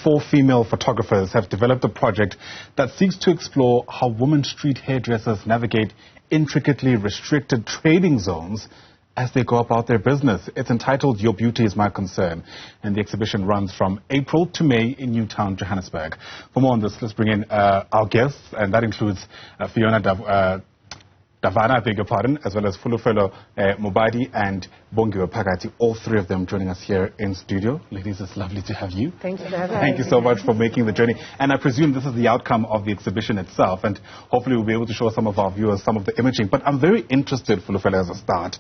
4 female photographers have developed a project that seeks to explore how women street hairdressers navigate intricately restricted trading zones as they go about their business. It's entitled Your Beauty is My Concern, and the exhibition runs from April to May in Newtown, Johannesburg. For more on this, let's bring in our guests, and that includes Fiona Davhana, I beg your pardon, as well as Fulufhelo Mobadi and Bongiwe Phakati, all 3 of them joining us here in studio. Ladies, it's lovely to have you. Thank you. Thank you so much for making the journey. And I presume this is the outcome of the exhibition itself, and hopefully we'll be able to show some of our viewers some of the imaging. But I'm very interested, Fulufhelo, as a start,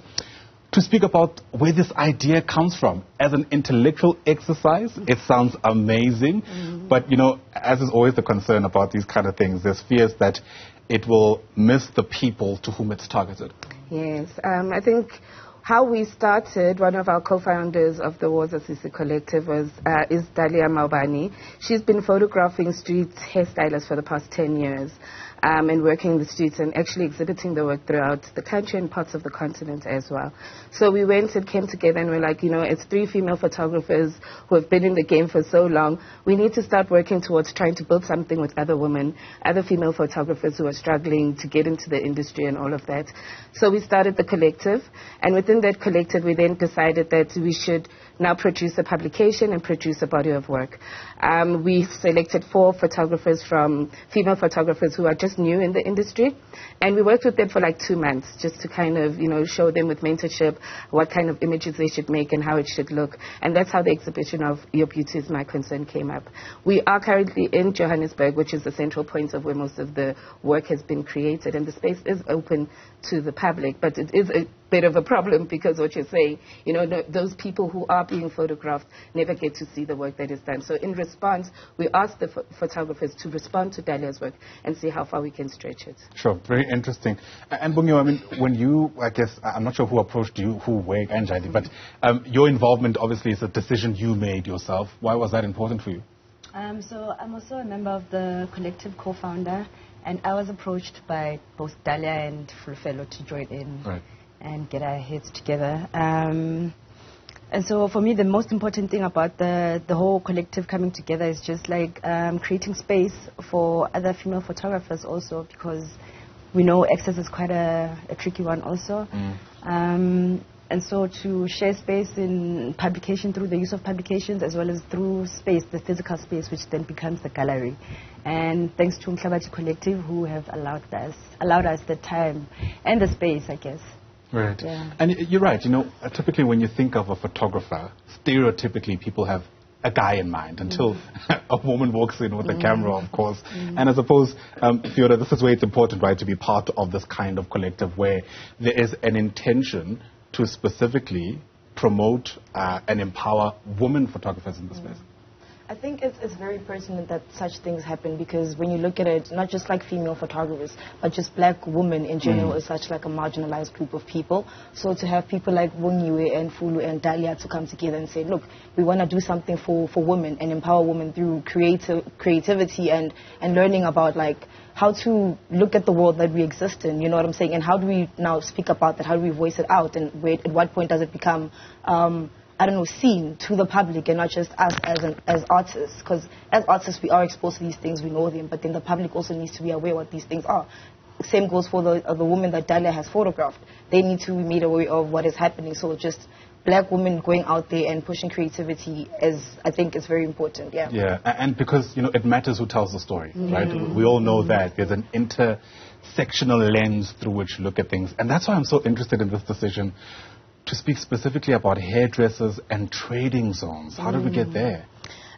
to speak about where this idea comes from. As an intellectual exercise, it sounds amazing, but, you know, as is always the concern about these kind of things, there's fears that it will miss the people to whom it's targeted. Yes, I think how we started, one of our co-founders of the Wars Assisi Collective is Ayanda Nyathi. She's been photographing street hairstylists for the past 10 years. And working in the streets and actually exhibiting the work throughout the country and parts of the continent as well. So we went and came together and we're like, you know, it's 3 female photographers who have been in the game for so long. We need to start working towards trying to build something with other women, other female photographers who are struggling to get into the industry and all of that. So we started the collective, and within that collective we then decided that we should now produce a publication and produce a body of work. We selected 4 photographers female photographers who are just new in the industry, and we worked with them for like 2 months just to kind of, you know, show them with mentorship what kind of images they should make and how it should look. And that's how the exhibition of Your Beauty is My Concern came up. We are currently in Johannesburg, which is the central point of where most of the work has been created, and the space is open to the public, but it is a bit of a problem because what you're saying, you know, those people who are being photographed never get to see the work that is done. So in response, we asked the photographers to respond to Dalia's work and see how far we can stretch it. Sure, very interesting. And Bongiwe, I mean, when you, I guess, I'm not sure who approached you, and Jadi, but your involvement obviously is a decision you made yourself. Why was that important for you? So I'm also a member of the collective co-founder, and I was approached by both Dalia and Fulufhelo to join in. Right. And get our heads together. And so for me, the most important thing about the whole collective coming together is just like creating space for other female photographers also, because we know access is quite a tricky one also. And so to share space in publication through the use of publications as well as through space, the physical space, which then becomes the gallery. And thanks to Mhlabati Collective, who have allowed us the time and the space, I guess. Right. Yeah. And you're right. You know, typically when you think of a photographer, stereotypically people have a guy in mind until a woman walks in with a camera, of course. And I suppose, Fiona, this is where it's important, right, to be part of this kind of collective where there is an intention to specifically promote and empower women photographers in the space. I think it's very pertinent that such things happen, because when you look at it, not just like female photographers, but just black women in general is such like a marginalized group of people. So to have people like Bongiwe and Fulu and Dalia to come together and say, look, we want to do something for women and empower women through creativity and learning about like how to look at the world that we exist in, you know what I'm saying? And how do we now speak about that? How do we voice it out? And at what point does it become I don't know, seen to the public and not just us as artists? Because as artists, we are exposed to these things, we know them, but then the public also needs to be aware what these things are. Same goes for the women that Dalia has photographed. They need to be made aware of what is happening. So just black women going out there and pushing creativity I think is very important, yeah. Yeah, and because, you know, it matters who tells the story, right? We all know that there's an intersectional lens through which you look at things. And that's why I'm so interested in this decision to speak specifically about hairdressers and trading zones. How did we get there?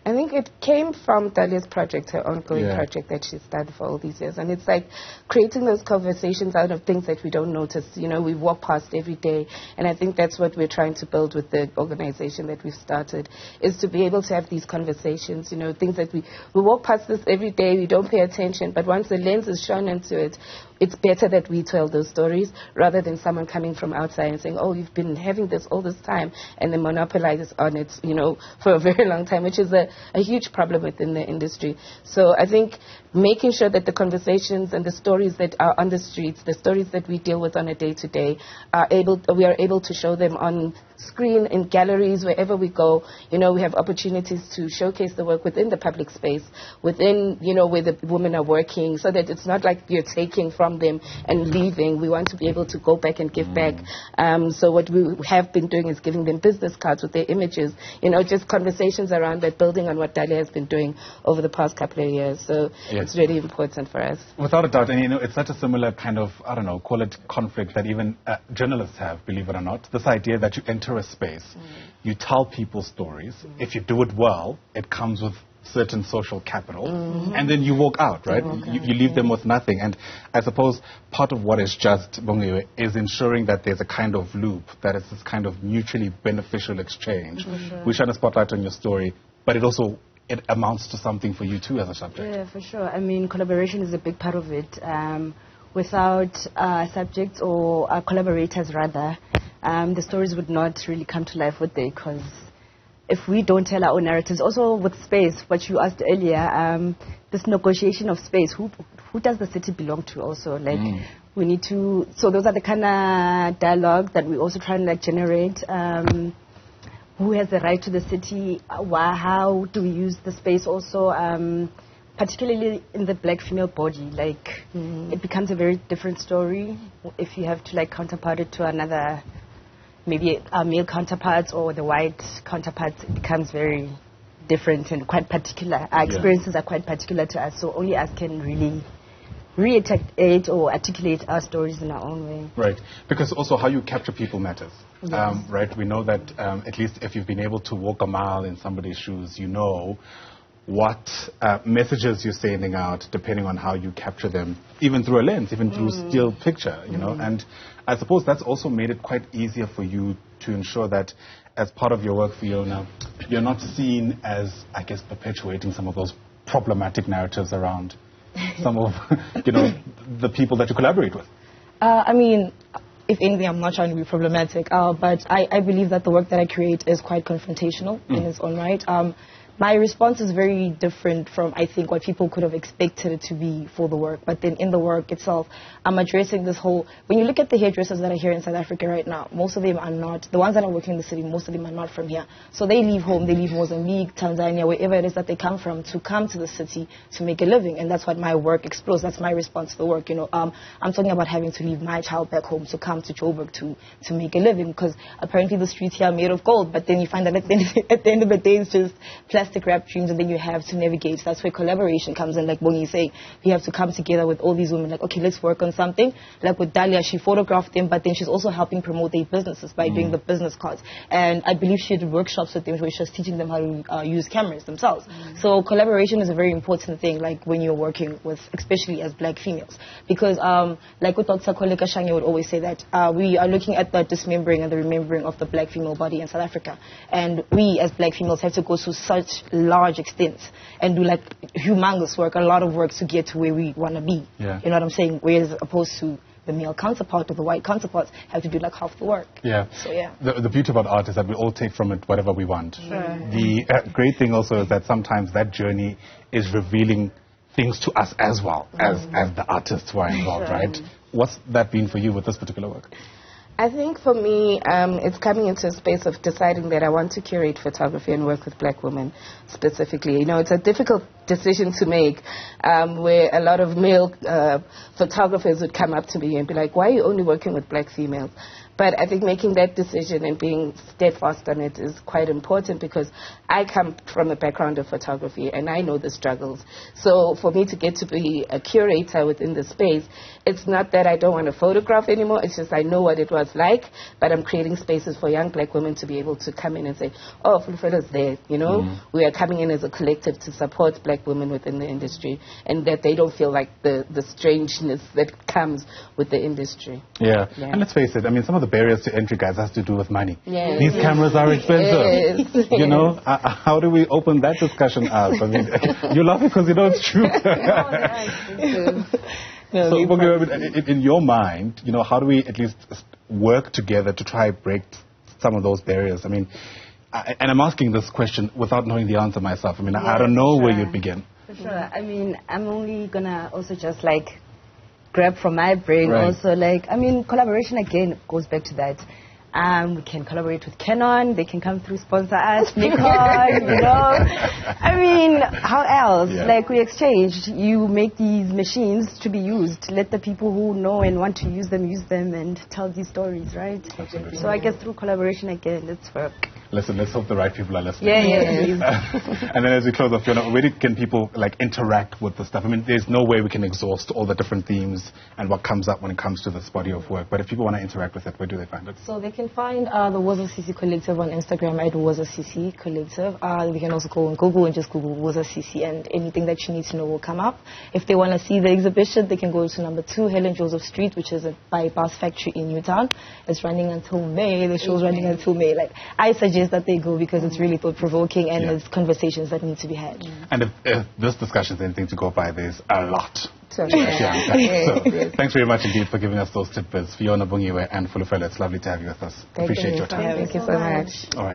I think it came from Dalia's project, her ongoing project that she's done for all these years. And it's like creating those conversations out of things that we don't notice. You know, we walk past every day. And I think that's what we're trying to build with the organization that we've started, is to be able to have these conversations, you know, things that we walk past this every day, we don't pay attention. But once the lens is shown into it, it's better that we tell those stories rather than someone coming from outside and saying, oh, you've been having this all this time, and then monopolize on it, you know, for a very long time, which is a a huge problem within the industry. So I think making sure that the conversations and the stories that are on the streets, the stories that we deal with on a day-to-day, we are able to show them on screen, in galleries, wherever we go. We have opportunities to showcase the work within the public space, within, where the women are working, so that it's not like you're taking from them and leaving. We want to be able to go back and give back. So what we have been doing is giving them business cards with their images, just conversations around that, building on what Dalia has been doing over the past couple of years. So it's really important for us. Without a doubt, and it's such a similar kind of, I don't know, call it conflict that even journalists have, believe it or not. This idea that you enter a space, you tell people stories. If you do it well, it comes with certain social capital, and then you walk out, right? You leave them with nothing. And I suppose part of what is just, Bongiwe, is ensuring that there's a kind of loop, that it's this kind of mutually beneficial exchange. We shine a spotlight on your story, but it amounts to something for you too as a subject. Yeah, for sure. I mean, collaboration is a big part of it. Without subjects or collaborators, rather, the stories would not really come to life, would they? Because if we don't tell our own narratives, also with space, what you asked earlier, this negotiation of space, who does the city belong to also? Like, we need to, so those are the kind of dialogue that we also try and generate. Who has the right to the city? How do we use the space also? Particularly in the black female body, it becomes a very different story if you have to counterpart it to another, maybe our male counterparts or the white counterparts. It becomes very different and quite particular. Our experiences are quite particular to us, so only us can really reiterate or articulate our stories in our own way. Right, because also how you capture people matters. Yes. Right, we know that at least if you've been able to walk a mile in somebody's shoes, what messages you're sending out depending on how you capture them, even through a lens, even through still picture, and I suppose that's also made it quite easier for you to ensure that as part of your work, Fiona, you're not seen as, I guess, perpetuating some of those problematic narratives around some of, the people that you collaborate with. I mean, if anything, I'm not trying to be problematic, but I believe that the work that I create is quite confrontational in its own right. My response is very different from, I think, what people could have expected it to be for the work. But then in the work itself, I'm addressing this whole... When you look at the hairdressers that are here in South Africa right now, most of them are not... The ones that are working in the city, most of them are not from here. So they leave home, they leave Mozambique, Tanzania, wherever it is that they come from, to come to the city to make a living. And that's what my work explores. That's my response to the work. I'm talking about having to leave my child back home to come to Joburg to make a living. Because apparently the streets here are made of gold. But then you find that at the end of the day, it's just plastic wrap dreams, and then you have to navigate. That's where collaboration comes in. Like Bongi saying, we have to come together with all these women. Like, okay, let's work on something. Like with Dalia, she photographed them, but then she's also helping promote their businesses by doing the business cards. And I believe she did workshops with them where she was teaching them how to use cameras themselves. So collaboration is a very important thing, like when you're working with, especially as black females, because like what Dr. Koleka Shange would always say, that we are looking at the dismembering and the remembering of the black female body in South Africa, and we as black females have to go to such large extents and do humongous work, a lot of work to get to where we want to be. Yeah. You know what I'm saying? Whereas opposed to the male counterpart or the white counterparts have to do half the work. Yeah. So yeah. The beauty about art is that we all take from it whatever we want. Sure. The great thing also is that sometimes that journey is revealing things to us as well as the artists who are involved, right? What's that been for you with this particular work? I think for me, it's coming into a space of deciding that I want to curate photography and work with black women specifically. It's a difficult decision to make, where a lot of male photographers would come up to me and be like, why are you only working with black females? But I think making that decision and being steadfast on it is quite important, because I come from a background of photography and I know the struggles. So for me to get to be a curator within the space, it's not that I don't want to photograph anymore, it's just I know what it was like, but I'm creating spaces for young black women to be able to come in and say, oh, Fulufhelo's there, We are coming in as a collective to support black women within the industry, and that they don't feel like the strangeness that comes with the industry. Yeah. And let's face it, I mean, some of the barriers to entry, guys, has to do with money. Yes. These cameras are expensive. Yes. How do we open that discussion up? I mean, you're laughing because you know it's true. So, in your mind, how do we at least work together to try and break some of those barriers? I mean, And I'm asking this question without knowing the answer myself. I mean, I don't know where you'd begin. For sure. I mean, I'm only gonna also just like grab from my brain. Right. Also, like, I mean, collaboration again goes back to that. We can collaborate with Canon. They can come through, sponsor us, Nikon, you know. I mean, how else? Yeah. Like, we exchanged. You make these machines to be used. Let the people who know and want to use them, and tell these stories, right? Absolutely. So I guess through collaboration again, let's work. Listen, let's hope the right people are listening. Yeah. And then as we close off, Fiona, where can people like interact with the stuff? I mean, there's no way we can exhaust all the different themes and what comes up when it comes to this body of work. But if people want to interact with it, where do they find it? So they can find the Woza CC Collective on Instagram at Woza CC Collective. They can also go on Google and just Google Woza CC, and anything that you need to know will come up. If they want to see the exhibition, they can go to number 2 Helen Joseph Street, which is by Bus Factory in Newtown. It's running until May. The show's running until May. Like, I suggest that they go because it's really thought-provoking and there's conversations that need to be had. And if this discussion is anything to go by, there's a lot. So, Thanks very much indeed for giving us those tidbits, Fiona, Bongiwe, and Fulufhelo. It's lovely to have you with us. Appreciate your time. Thank you so much. All right.